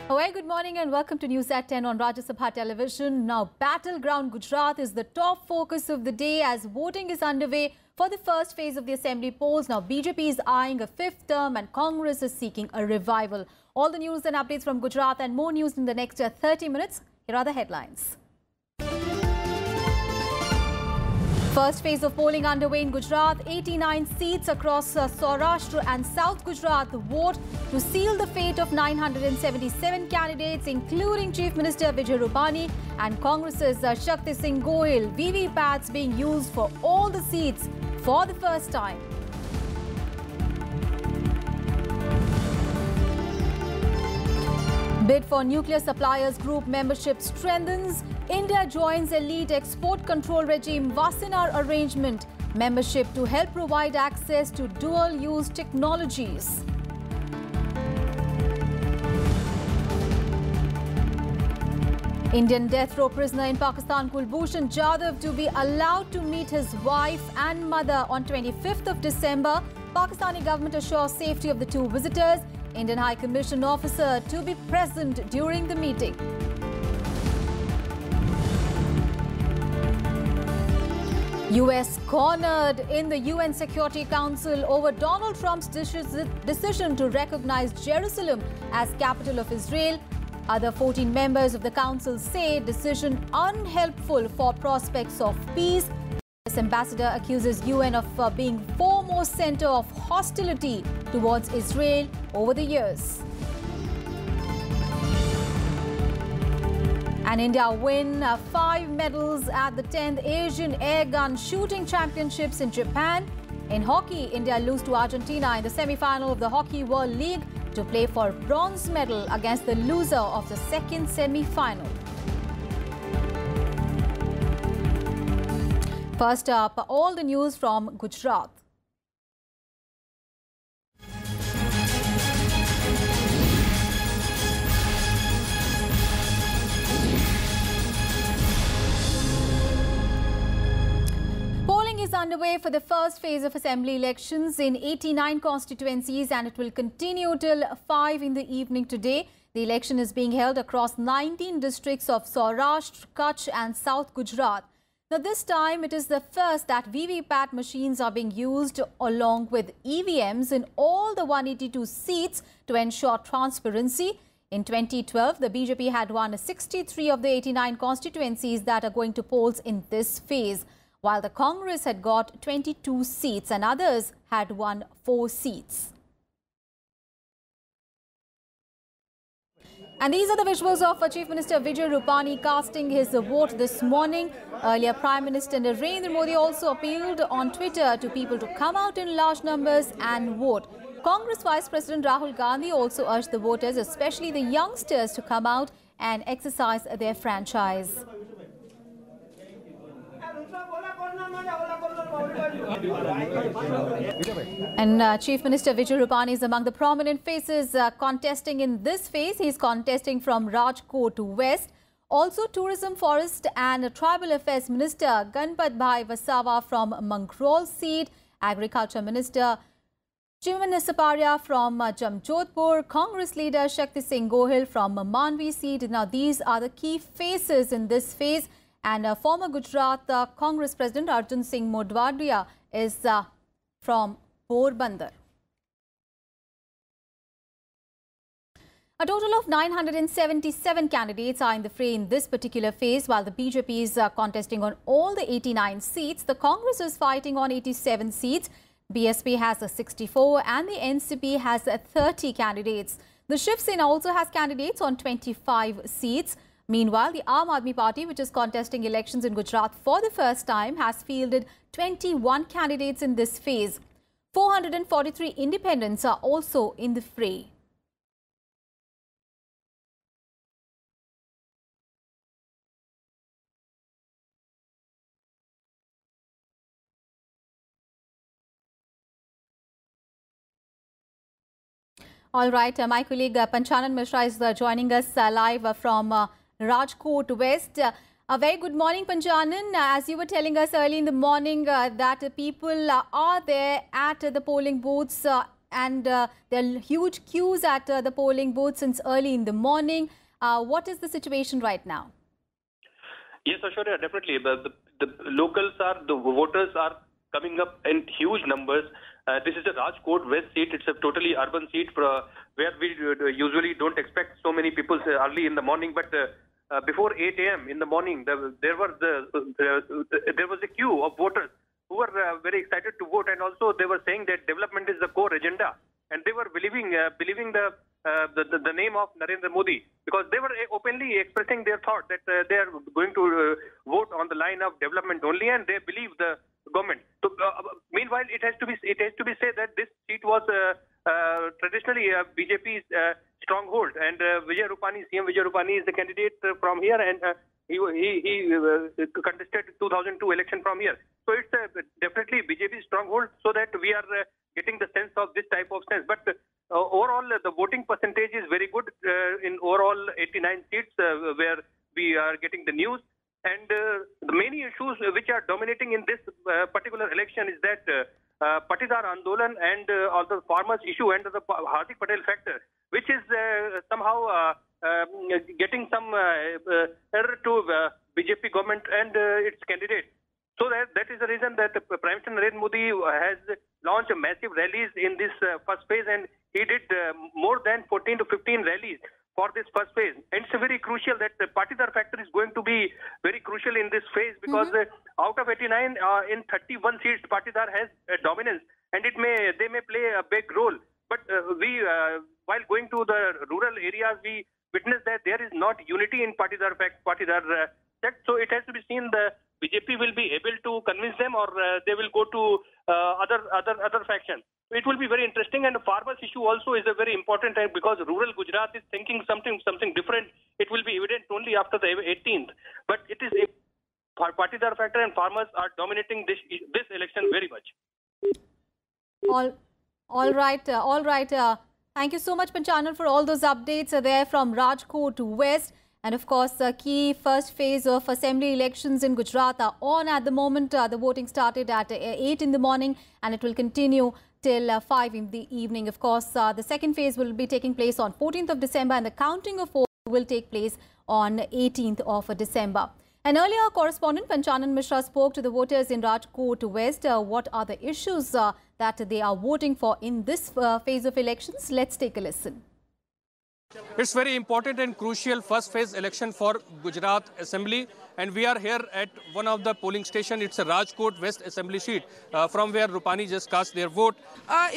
A very good morning and welcome to News at 10 on Rajya Sabha television. Now, Battleground Gujarat is the top focus of the day as voting is underway for the first phase of the assembly polls. Now, BJP is eyeing a fifth term and Congress is seeking a revival. All the news and updates from Gujarat and more news in the next 30 minutes. Here are the headlines. First phase of polling underway in Gujarat. 89 seats across Saurashtra and South Gujarat vote to seal the fate of 977 candidates, including Chief Minister Vijay Rupani and Congress's Shakti Singh Gohil. VVPATs being used for all the seats for the first time. Bid for nuclear suppliers group membership strengthens. India joins elite export control regime Wassenaar arrangement. Membership to help provide access to dual-use technologies. Indian death row prisoner in Pakistan Kulbhushan Jadhav to be allowed to meet his wife and mother on 25th of December. Pakistani government assures safety of the two visitors. Indian High Commission officer to be present during the meeting. US cornered in the UN Security Council over Donald Trump's decision to recognize Jerusalem as capital of Israel. Other 14 members of the council say decision unhelpful for prospects of peace. This ambassador accuses UN of being foremost center of hostility towards Israel over the years. And India win 5 medals at the 10th Asian Air Gun Shooting Championships in Japan. In hockey, India lose to Argentina in the semi-final of the Hockey World League to play for bronze medal against the loser of the second semi-final. First up, all the news from Gujarat. Polling is underway for the first phase of assembly elections in 89 constituencies and it will continue till 5 in the evening today. The election is being held across 19 districts of Saurashtra, Kutch and South Gujarat. Now, this time it is the first that VVPAT machines are being used along with EVMs in all the 182 seats to ensure transparency. In 2012, the BJP had won 63 of the 89 constituencies that are going to polls in this phase, while the Congress had got 22 seats and others had won 4 seats. And these are the visuals of Chief Minister Vijay Rupani casting his vote this morning. Earlier, Prime Minister Narendra Modi also appealed on Twitter to people to come out in large numbers and vote. Congress Vice President Rahul Gandhi also urged the voters, especially the youngsters, to come out and exercise their franchise. And Chief Minister Vijay Rupani is among the prominent faces contesting in this phase. He is contesting from Rajkot West. Also, Tourism, Forest and Tribal Affairs Minister Ganpat Bhai Vasawa from Mangrol seat, Agriculture Minister Chiman Saparia from Jamjodhpur, Congress leader Shakti Singh Gohil from Manvi seat. Now, these are the key faces in this phase. And former Gujarat Congress President Arjun Singh Modwadia is from Porbandar. A total of 977 candidates are in the fray in this particular phase, while the BJP is contesting on all the 89 seats. The Congress is fighting on 87 seats. BSP has 64 and the NCP has 30 candidates. The Shiv Sena also has candidates on 25 seats. Meanwhile, the Aam Aadmi Party, which is contesting elections in Gujarat for the first time, has fielded 21 candidates in this phase. 443 independents are also in the fray. All right, my colleague Panchanan Mishra is joining us live from Rajkot West. A very good morning, Panchanan. As you were telling us early in the morning that people are there at the polling booths and there are huge queues at the polling booth since early in the morning. What is the situation right now? Yes, Ashwarya, definitely. The locals the voters are coming up in huge numbers. This is the Rajkot West seat. It's a totally urban seat where we usually don't expect so many people early in the morning. But before 8 a.m. in the morning, there was a queue of voters who were very excited to vote, and also they were saying that development is the core agenda, and they were believing the name of Narendra Modi, because they were openly expressing their thought that they are going to vote on the line of development only, and they believe the government. So, meanwhile, it has to be said that this seat was traditionally BJP's stronghold, and CM Vijay Rupani is the candidate from here, and he contested 2002 election from here. So it's definitely BJP's stronghold, so that we are getting the sense of this type of sense. But overall, the voting percentage is very good in overall 89 seats where we are getting the news. And the many issues which are dominating in this particular election is that Patidar Andolan and all the farmers issue and the Hardik Patel factor, which is somehow getting some error to BJP government and its candidate. So that is the reason that Prime Minister Narendra Modi has launched massive rallies in this first phase, and he did more than 14 to 15 rallies for this first phase. And it's very crucial that the Patidar factor is going to be very crucial in this phase, because out of 89, in 31 seats, Patidar has dominance, and they may play a big role. But while going to the rural areas, we witness that there is not unity in Patidar set. So it has to be seen the BJP will be able to convince them, or they will go to other factions. It will be very interesting, and the farmers issue also is a very important time, because rural Gujarat is thinking something different. It will be evident only after the 18th. But it is a Patidar factor, and farmers are dominating this election very much. All right. Thank you so much, Panchanan, for all those updates there from Rajkot West. And of course, the key first phase of assembly elections in Gujarat are on at the moment. The voting started at 8 in the morning, and it will continue till 5 in the evening. Of course, the second phase will be taking place on 14th of December, and the counting of votes will take place on 18th of December. An earlier correspondent, Panchanan Mishra, spoke to the voters in Rajkot West. What are the issues that they are voting for in this phase of elections? Let's take a listen. It's very important and crucial first phase election for Gujarat Assembly, and we are here at one of the polling stations. It's a Rajkot West Assembly seat from where Rupani just cast their vote.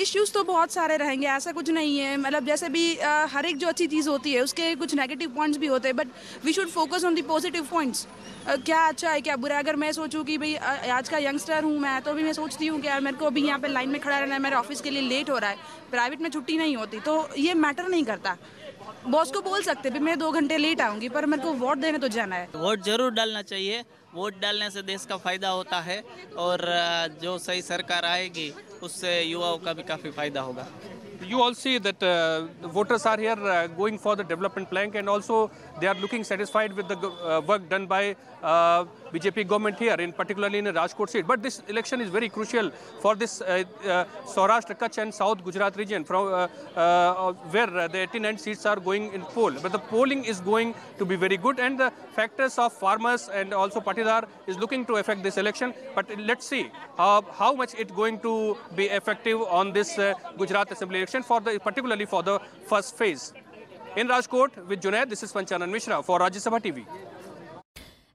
Issues तो बहुत सारे रहेंगे, ऐसा कुछ नहीं है. मतलब जैसे भी हर एक जो अच्छी चीज़ होती है उसके कुछ नेगेटिव पॉइंट्स भी होते हैं, but we should focus on the positive points. क्या अच्छा है क्या बुरा है. अगर मैं सोचूं कि भाई आज का यंगस्टर हूँ मैं, तो भी मैं सोचती हूँ कि यार मेरे को अभी यहाँ पे लाइन में खड़ा रहना है, मेरे ऑफिस के लिए लेट हो रहा है, प्राइवेट में छुट्टी नहीं होती, तो ये मैटर नहीं करता. बॉस को बोल सकते भी मैं 2 घंटे लेट आऊंगी, पर मेरे को वोट देने तो जाना है. वोट जरूर डालना चाहिए. वोट डालने से देश का फायदा होता है, और जो सही सरकार आएगी उससे युवाओं का भी काफी फायदा होगा. You all see that the voters are here going for the development plank, and also they are looking satisfied with the work done by BJP government here, particularly in the Rajkot seat. But this election is very crucial for this Saurashtra, Kutch and South Gujarat region, from where the 89 seats are going in poll. But the polling is going to be very good, and the factors of farmers and also Patidar is looking to affect this election. But let's see how much it's going to be effective on this Gujarat Assembly election, particularly for the first phase. In Rajkot with Junaid, this is Panchanan Mishra for Rajya Sabha TV.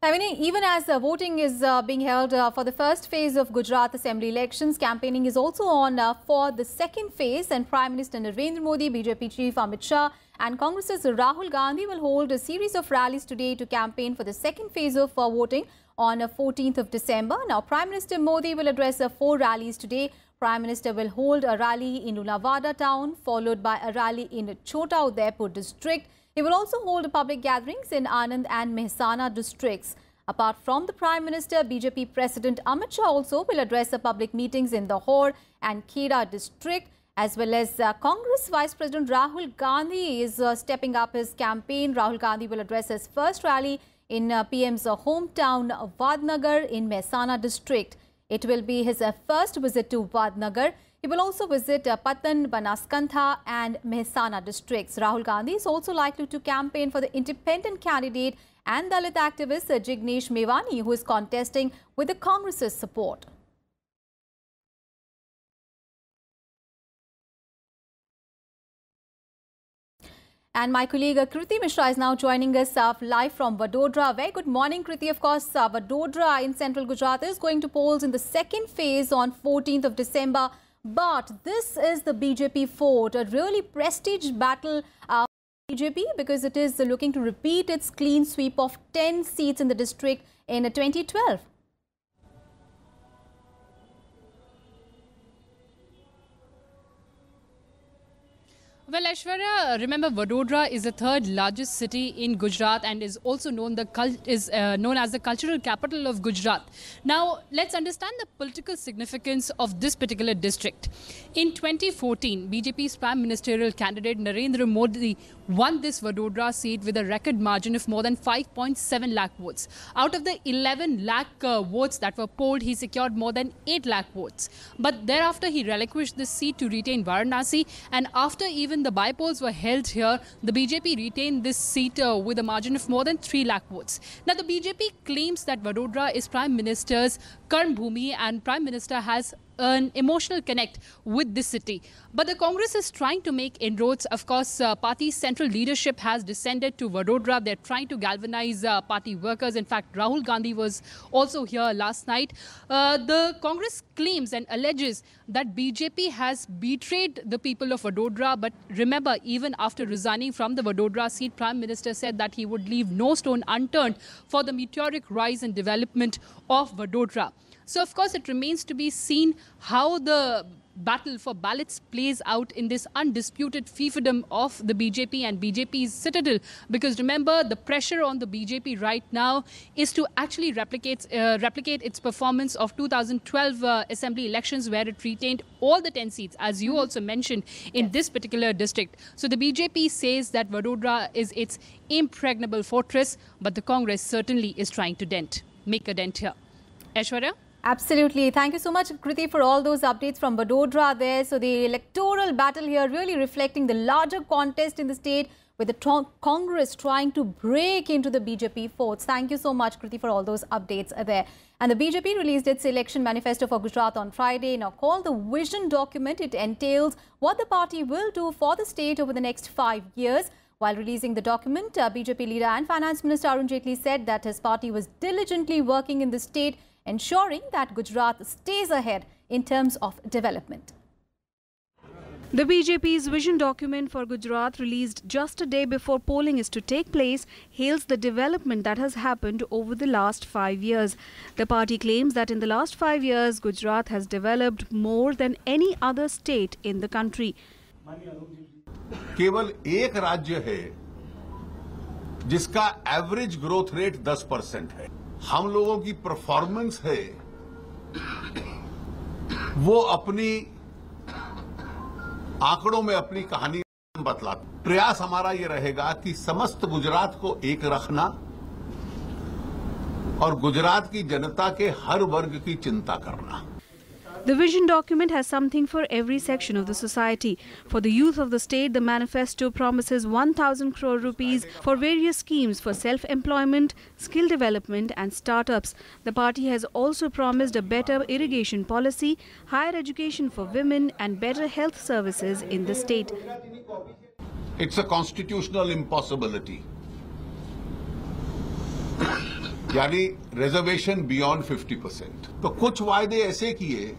I mean, even as voting is being held for the first phase of Gujarat Assembly elections, campaigning is also on for the second phase, and Prime Minister Narendra Modi, BJP Chief Amit Shah and Congress's Rahul Gandhi will hold a series of rallies today to campaign for the second phase of voting on 14th of December. Now, Prime Minister Modi will address 4 rallies today. Prime Minister will hold a rally in Lunawada town, followed by a rally in Chota Udaipur district. He will also hold public gatherings in Anand and Mehsana districts. Apart from the Prime Minister, BJP President Amit Shah also will address public meetings in Lahore and Kheda district, as well as Congress Vice President Rahul Gandhi is stepping up his campaign. Rahul Gandhi will address his first rally in PM's hometown Vadodara in Mehsana district. It will be his first visit to Vadodara. He will also visit Patan, Banaskantha and Mehsana districts. Rahul Gandhi is also likely to campaign for the independent candidate and Dalit activist Jignesh Mevani, who is contesting with the Congress's support. And my colleague Kriti Mishra is now joining us live from Vadodara. Very good morning, Kriti. Of course, Vadodara in central Gujarat is going to polls in the second phase on 14th of December. But this is the BJP fort, a really prestige battle for BJP because it is looking to repeat its clean sweep of 10 seats in the district in 2012. Well, Aishwarya, remember Vadodara is the third largest city in Gujarat and is also known as the cultural capital of Gujarat. Now, let's understand the political significance of this particular district. In 2014, BJP's Prime Ministerial candidate Narendra Modi won this Vadodara seat with a record margin of more than 5.7 lakh votes. Out of the 11 lakh votes that were polled, he secured more than 8 lakh votes. But thereafter, he relinquished this seat to retain Varanasi, and after even the by-polls were held here, the BJP retained this seat with a margin of more than 3 lakh votes. Now, the BJP claims that Vadodara is Prime Minister's Karm Bhumi and Prime Minister has an emotional connect with this city. But the Congress is trying to make inroads. Of course, party's central leadership has descended to Vadodara. They're trying to galvanize party workers. In fact, Rahul Gandhi was also here last night. The Congress claims and alleges that BJP has betrayed the people of Vadodara. But remember, even after resigning from the Vadodara seat, Prime Minister said that he would leave no stone unturned for the meteoric rise and development of Vadodara. So, of course, it remains to be seen how the battle for ballots plays out in this undisputed fiefdom of the BJP and BJP's citadel. Because remember, the pressure on the BJP right now is to actually replicate its performance of 2012 assembly elections, where it retained all the 10 seats, as you also mentioned, in this particular district. So the BJP says that Vadodara is its impregnable fortress, but the Congress certainly is trying to make a dent here. Aishwarya? Absolutely. Thank you so much, Kriti, for all those updates from Vadodara there. So the electoral battle here really reflecting the larger contest in the state with the Congress trying to break into the BJP forts. Thank you so much, Kriti, for all those updates there. And the BJP released its election manifesto for Gujarat on Friday. Now called the Vision Document, it entails what the party will do for the state over the next 5 years. While releasing the document, BJP leader and Finance Minister Arun Jaitley said that his party was diligently working in the state, ensuring that Gujarat stays ahead in terms of development. The BJP's vision document for Gujarat, released just a day before polling is to take place, hails the development that has happened over the last 5 years. The party claims that in the last 5 years, Gujarat has developed more than any other state in the country. केवल एक राज्य है जिसका average growth rate 10% है. हम लोगों की performance है वो अपनी आंकड़ों में अपनी कहानी बतलाते. प्रयास हमारा ये रहेगा कि समस्त गुजरात को एक रखना और गुजरात की जनता के हर वर्ग की चिंता करना. The vision document has something for every section of the society. For the youth of the state, the manifesto promises 1,000 crore rupees for various schemes for self-employment, skill development and startups. The party has also promised a better irrigation policy, higher education for women and better health services in the state. It's a constitutional impossibility. यानी reservation beyond 50%. तो कुछ वायदे ऐसे किए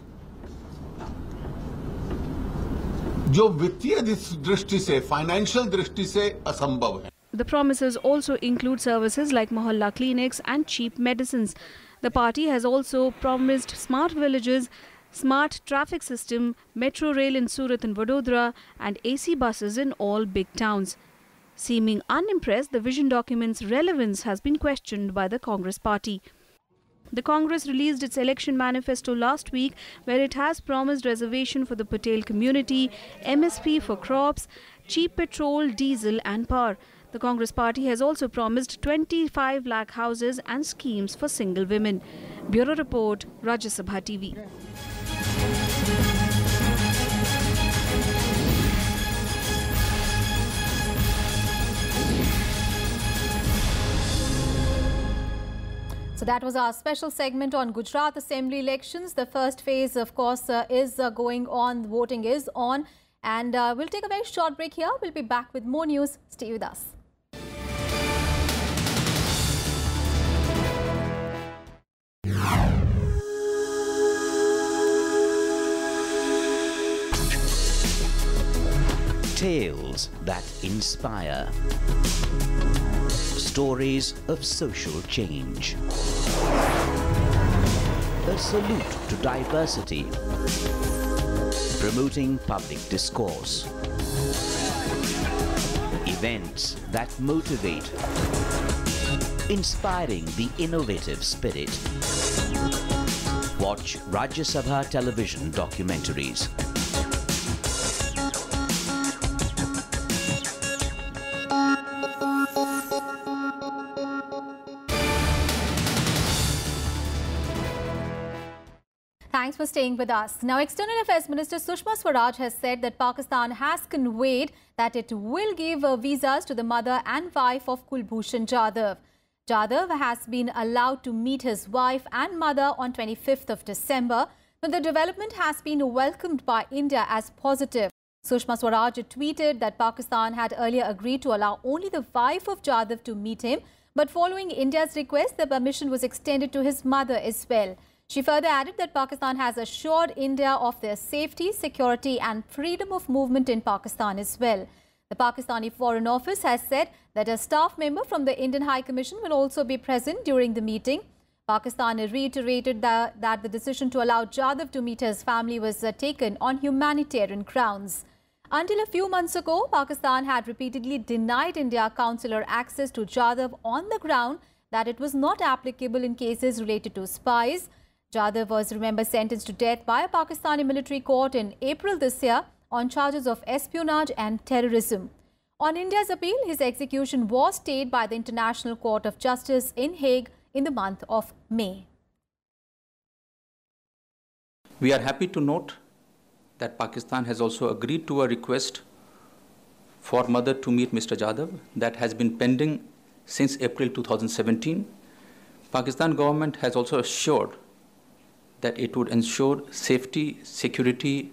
जो वित्तीय दृष्टि से, फाइनेंशियल दृष्टि से असंभव है. The promises also include services like Mohalla clinics and cheap medicines. The party has also promised smart villages, smart traffic system, metro rail in Surat and Vadodara and AC buses in all big towns. Seeming unimpressed, the vision document's relevance has been questioned by the Congress party. The Congress released its election manifesto last week, where it has promised reservation for the Patel community, MSP for crops, cheap petrol, diesel and power. The Congress party has also promised 25 lakh houses and schemes for single women. Bureau Report, Rajya Sabha TV. So that was our special segment on Gujarat Assembly elections. The first phase, of course, is going on. Voting is on. And we'll take a very short break here. We'll be back with more news. Stay with us. Tales that inspire. Stories of social change. A salute to diversity. Promoting public discourse. Events that motivate. Inspiring the innovative spirit. Watch Rajya Sabha television documentaries. Thanks for staying with us. Now, External Affairs Minister Sushma Swaraj has said that Pakistan has conveyed that it will give visas to the mother and wife of Kulbhushan Jadhav. Jadhav has been allowed to meet his wife and mother on 25th of December, but the development has been welcomed by India as positive. Sushma Swaraj tweeted that Pakistan had earlier agreed to allow only the wife of Jadhav to meet him, but following India's request, the permission was extended to his mother as well. She further added that Pakistan has assured India of their safety, security and freedom of movement in Pakistan as well. The Pakistani Foreign Office has said that a staff member from the Indian High Commission will also be present during the meeting. Pakistan reiterated that the decision to allow Jadhav to meet his family was taken on humanitarian grounds. Until a few months ago, Pakistan had repeatedly denied India consular access to Jadhav on the ground that it was not applicable in cases related to spies. Jadhav was, remember, sentenced to death by a Pakistani military court in April this year on charges of espionage and terrorism. On India's appeal, his execution was stayed by the International Court of Justice in Hague in the month of May. We are happy to note that Pakistan has also agreed to a request for mother to meet Mr. Jadhav that has been pending since April 2017. Pakistan government has also assured that it would ensure safety, security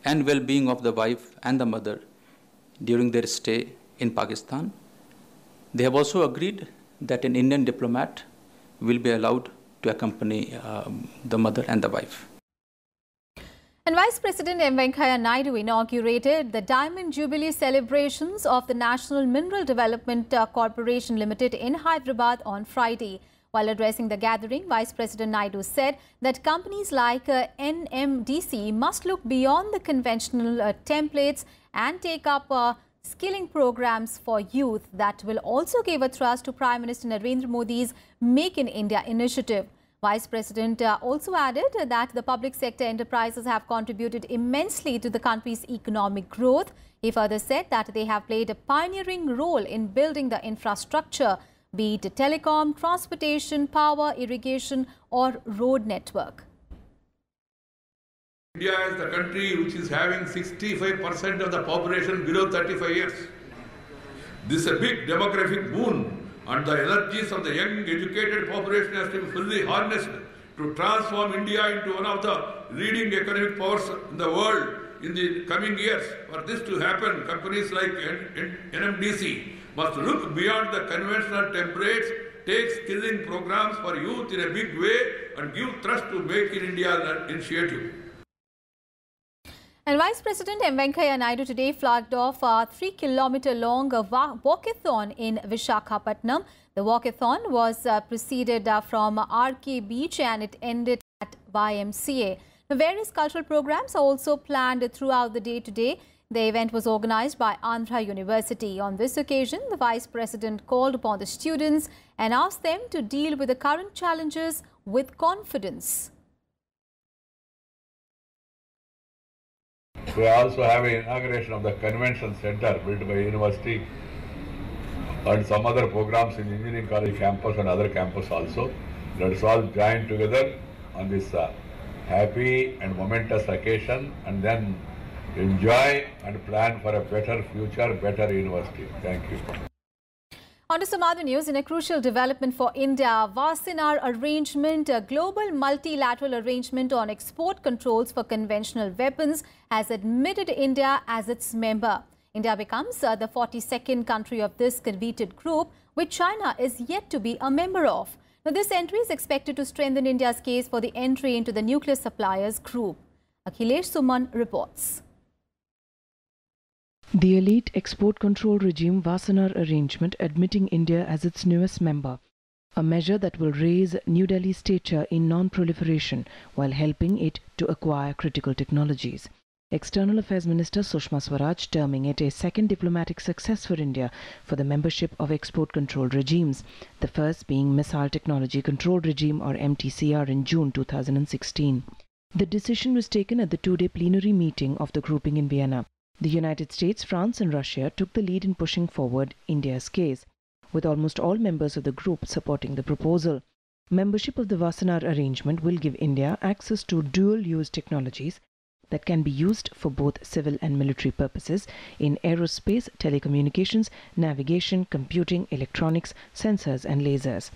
and well-being of the wife and the mother during their stay in Pakistan. They have also agreed that an Indian diplomat will be allowed to accompany the mother and the wife. And Vice President Venkaiah Naidu inaugurated the Diamond Jubilee celebrations of the National Mineral Development Corporation Limited in Hyderabad on Friday. While addressing the gathering, Vice President Naidu said that companies like NMDC must look beyond the conventional templates and take up skilling programs for youth that will also give a thrust to Prime Minister Narendra Modi's Make in India initiative. Vice President also added that the public sector enterprises have contributed immensely to the country's economic growth. He further said that they have played a pioneering role in building the infrastructure, be it telecom, transportation, power, irrigation or road network. India is the country which is having 65% of the population below 35 years. This is a big demographic boon, and the energies of the young educated population has to be fully harnessed to transform India into one of the leading economic powers in the world in the coming years. For this to happen, companies like NMDC must look beyond the conventional templates, take skilling programs for youth in a big way and give thrust to Make in India initiative. And Vice President Venkaiah Naidu today flagged off a 3-kilometer-long walkathon in Visakhapatnam. The walkathon was preceded from RK Beach and it ended at YMCA. Now, various cultural programs are also planned throughout the day today. The event was organized by Andhra University. On this occasion, the Vice President called upon the students and asked them to deal with the current challenges with confidence. We also have an inauguration of the convention center built by university and some other programs in engineering college campus and other campus also. Let us all join together on this happy and momentous occasion and then enjoy and plan for a better future, better university. Thank you. On to some other news. In a crucial development for India, Wassenaar Arrangement, a global multilateral arrangement on export controls for conventional weapons, has admitted India as its member. India becomes the 42nd country of this coveted group, which China is yet to be a member of. Now, this entry is expected to strengthen India's case for the entry into the nuclear suppliers group. Akhilesh Suman reports. The elite export control regime Wassenaar Arrangement admitting India as its newest member, a measure that will raise New Delhi's stature in non-proliferation while helping it to acquire critical technologies. External Affairs Minister Sushma Swaraj terming it a second diplomatic success for India for the membership of export control regimes, the first being Missile Technology Control Regime or MTCR in June 2016. The decision was taken at the two-day plenary meeting of the grouping in Vienna. The United States, France and Russia took the lead in pushing forward India's case, with almost all members of the group supporting the proposal. Membership of the Wassenaar Arrangement will give India access to dual-use technologies that can be used for both civil and military purposes in aerospace, telecommunications, navigation, computing, electronics, sensors and lasers.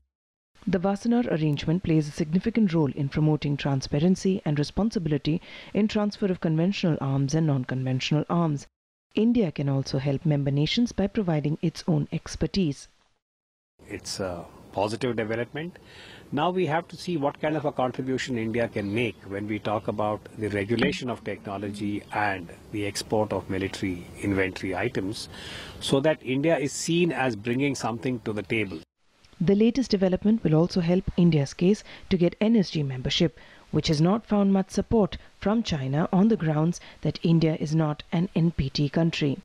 The Wassenaar Arrangement plays a significant role in promoting transparency and responsibility in transfer of conventional arms and non-conventional arms. India can also help member nations by providing its own expertise. It's a positive development. Now we have to see what kind of a contribution India can make when we talk about the regulation of technology and the export of military inventory items, so that India is seen as bringing something to the table. The latest development will also help India's case to get NSG membership, which has not found much support from China on the grounds that India is not an NPT country.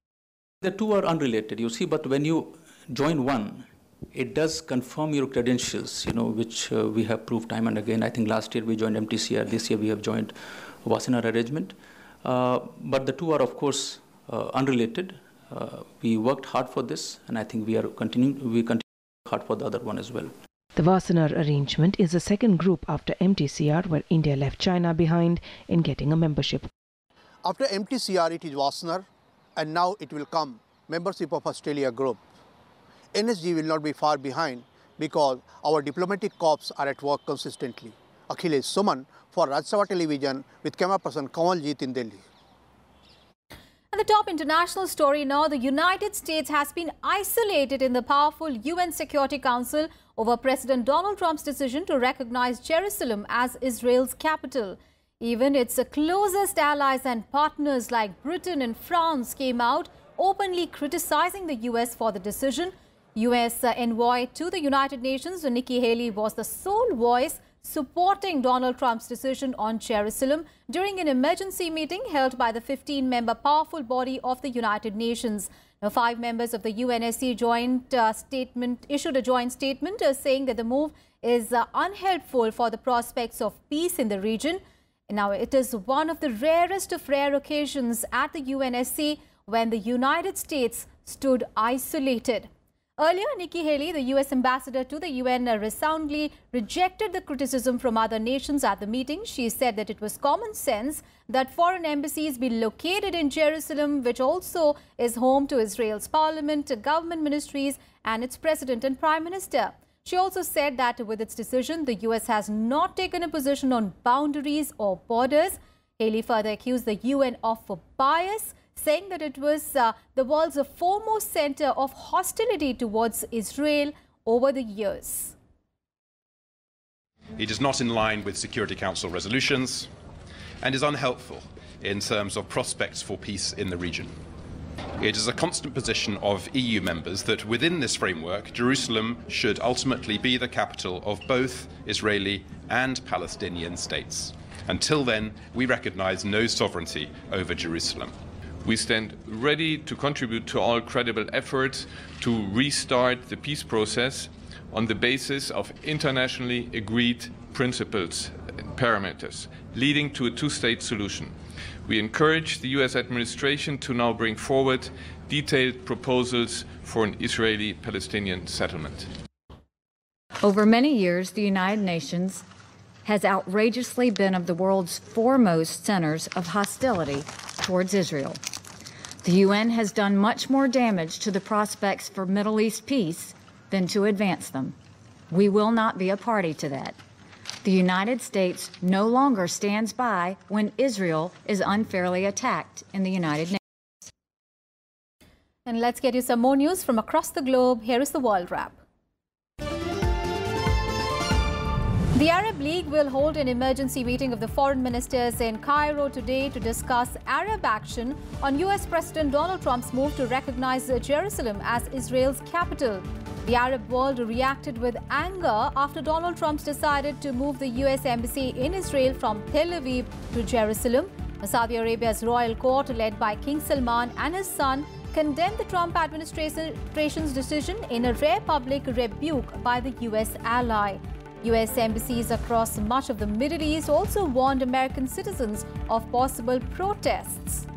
The two are unrelated, you see, but when you join one, it does confirm your credentials, which we have proved time and again. I think last year we joined MTCR, this year we have joined Wassenaar Arrangement. But the two are, of course, unrelated. We worked hard for this, and I think we continue hard for the other one as well. The Wassenaar Arrangement is the second group after MTCR, where India left China behind in getting a membership. After MTCR, it is Wassenaar, and now it will come membership of Australia group. NSG will not be far behind because our diplomatic corps are at work consistently. Akhilesh Suman for Rajya Television with camera person Kamaljeet in Delhi. And the top international story now, the United States has been isolated in the powerful UN Security Council over President Donald Trump's decision to recognize Jerusalem as Israel's capital. Even its closest allies and partners like Britain and France came out openly criticizing the US for the decision. US envoy to the United Nations, Nikki Haley, was the sole voice supporting Donald Trump's decision on Jerusalem during an emergency meeting held by the 15-member powerful body of the United Nations. Now, 5 members of the UNSC issued a joint statement saying that the move is unhelpful for the prospects of peace in the region. Now, it is one of the rarest of rare occasions at the UNSC when the United States stood isolated. Earlier, Nikki Haley, the US ambassador to the UN, resoundingly rejected the criticism from other nations at the meeting. She said that it was common sense that foreign embassies be located in Jerusalem, which also is home to Israel's parliament, government ministries and its president and prime minister. She also said that with its decision, the US has not taken a position on boundaries or borders. Haley further accused the UN of bias, saying that it was the world's foremost center of hostility towards Israel over the years. It is not in line with Security Council resolutions and is unhelpful in terms of prospects for peace in the region. It is a constant position of EU members that within this framework, Jerusalem should ultimately be the capital of both Israeli and Palestinian states. Until then, we recognize no sovereignty over Jerusalem. We stand ready to contribute to all credible efforts to restart the peace process on the basis of internationally agreed principles and parameters, leading to a two-state solution. We encourage the US administration to now bring forward detailed proposals for an Israeli-Palestinian settlement. Over many years, the United Nations has outrageously been of the world's foremost centers of hostility towards Israel. The UN has done much more damage to the prospects for Middle East peace than to advance them. We will not be a party to that. The United States no longer stands by when Israel is unfairly attacked in the United Nations. And let's get you some more news from across the globe. Here is the World Wrap. The Arab League will hold an emergency meeting of the foreign ministers in Cairo today to discuss Arab action on US President Donald Trump's move to recognize Jerusalem as Israel's capital. The Arab world reacted with anger after Donald Trump decided to move the US embassy in Israel from Tel Aviv to Jerusalem. Saudi Arabia's royal court, led by King Salman and his son, condemned the Trump administration's decision in a rare public rebuke by the US ally. US embassies across much of the Middle East also warned American citizens of possible protests.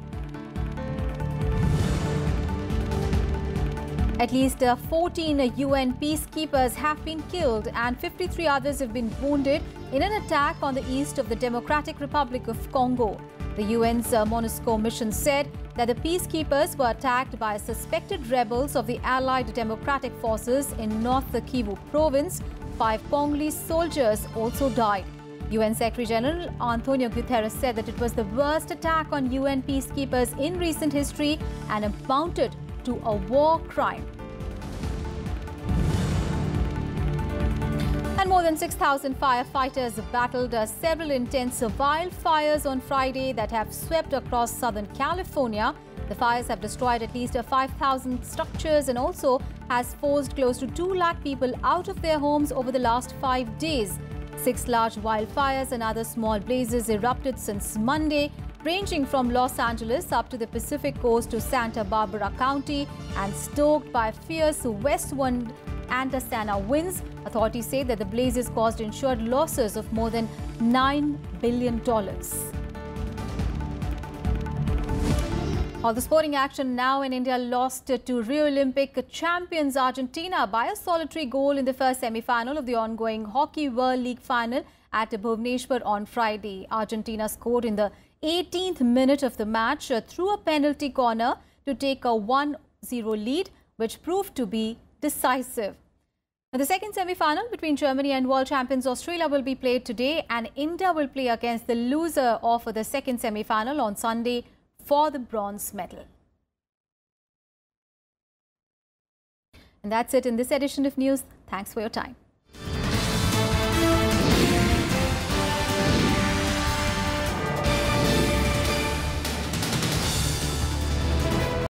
At least 14 UN peacekeepers have been killed and 53 others have been wounded in an attack on the east of the Democratic Republic of Congo. The UN's MONUSCO mission said that the peacekeepers were attacked by suspected rebels of the Allied Democratic Forces in North Kivu province. 5 Congolese soldiers also died. UN Secretary General Antonio Guterres said that it was the worst attack on UN peacekeepers in recent history and amounted to a war crime. And more than 6,000 firefighters battled several intense wildfires on Friday that have swept across Southern California. The fires have destroyed at least 5,000 structures and also has forced close to 2 lakh people out of their homes over the last 5 days. 6 large wildfires and other small blazes erupted since Monday, ranging from Los Angeles up to the Pacific coast to Santa Barbara County and stoked by fierce west wind and Santa winds. Authorities say that the blazes caused insured losses of more than $9 billion. All the sporting action now in India lost to Rio Olympic champions Argentina by a solitary goal in the first semi-final of the ongoing Hockey World League final at Bhubaneswar on Friday. Argentina scored in the 18th minute of the match through a penalty corner to take a 1-0 lead, which proved to be decisive. The second semi-final between Germany and world champions Australia will be played today, and India will play against the loser of the second semi-final on Sunday for the bronze medal. And that's it in this edition of news. Thanks for your time.